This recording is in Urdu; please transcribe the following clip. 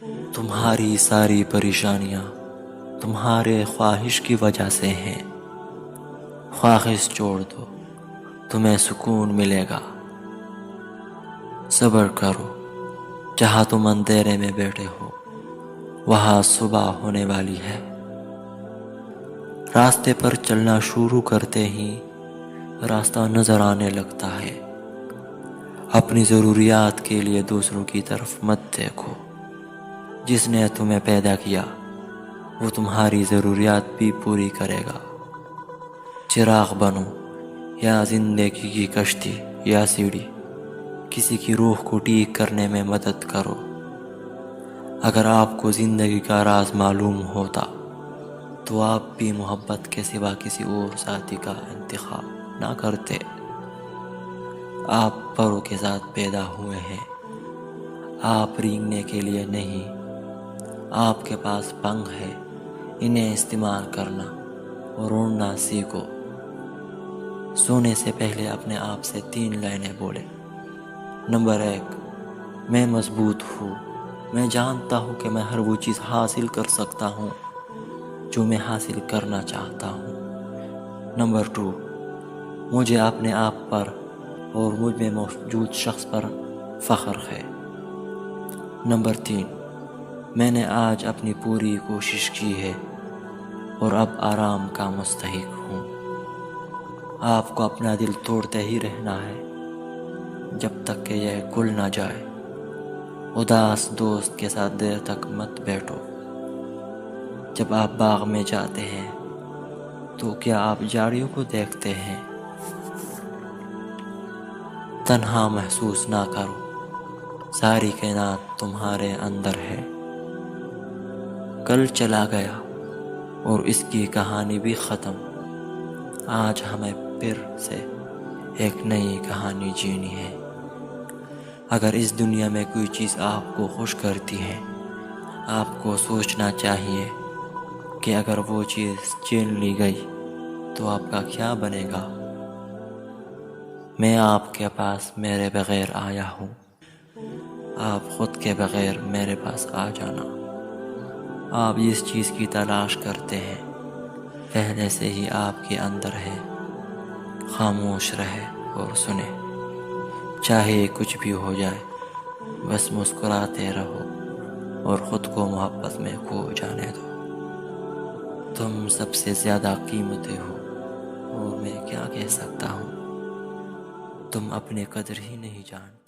تمہاری ساری پریشانیاں تمہارے خواہش کی وجہ سے ہیں۔ خواہش چھوڑ دو، تمہیں سکون ملے گا۔ صبر کرو، جہاں تم اندھیرے میں بیٹھے ہو وہاں صبح ہونے والی ہے۔ راستے پر چلنا شروع کرتے ہی راستہ نظر آنے لگتا ہے۔ اپنی ضروریات کے لیے دوسروں کی طرف مت دیکھو۔ جس نے تمہیں پیدا کیا وہ تمہاری ضروریات بھی پوری کرے گا۔ چراغ بنو یا زندگی کی کشتی یا سیڑھی، کسی کی روح کو ٹھیک کرنے میں مدد کرو۔ اگر آپ کو زندگی کا راز معلوم ہوتا تو آپ بھی محبت کے سوا کسی اور ساتھی کا انتخاب نہ کرتے۔ آپ پروں کے ساتھ پیدا ہوئے ہیں، آپ رینگنے کے لیے نہیں۔ آپ کے پاس پنکھ ہے، انہیں استعمال کرنا اور اڑنا سیکھو۔ سونے سے پہلے اپنے آپ سے 3 لائنیں بولے۔ نمبر 1، میں مضبوط ہوں۔ میں جانتا ہوں کہ میں ہر وہ چیز حاصل کر سکتا ہوں جو میں حاصل کرنا چاہتا ہوں۔ نمبر 2، مجھے اپنے آپ پر اور مجھ میں موجود شخص پر فخر ہے۔ نمبر 3، میں نے آج اپنی پوری کوشش کی ہے اور اب آرام کا مستحق ہوں۔ آپ کو اپنا دل توڑتے ہی رہنا ہے جب تک کہ یہ کھل نہ جائے۔ اداس دوست کے ساتھ دیر تک مت بیٹھو۔ جب آپ باغ میں جاتے ہیں تو کیا آپ جھاڑیوں کو دیکھتے ہیں؟ تنہا محسوس نہ کرو، ساری کائنات تمہارے اندر ہے۔ کل چلا گیا اور اس کی کہانی بھی ختم۔ آج ہمیں پھر سے ایک نئی کہانی جینی ہے۔ اگر اس دنیا میں کوئی چیز آپ کو خوش کرتی ہے، آپ کو سوچنا چاہیے کہ اگر وہ چیز چھین لی گئی تو آپ کا کیا بنے گا۔ میں آپ کے پاس میرے بغیر آیا ہوں، آپ خود کے بغیر میرے پاس آ جانا۔ آپ جس چیز کی تلاش کرتے ہیں پہلے سے ہی آپ کے اندر ہے۔ خاموش رہے اور سنے، چاہے کچھ بھی ہو جائے بس مسکراتے رہو اور خود کو محبت میں کھو جانے دو۔ تم سب سے زیادہ قیمتی ہو اور میں کیا کہہ سکتا ہوں، تم اپنی قدر ہی نہیں جانتے۔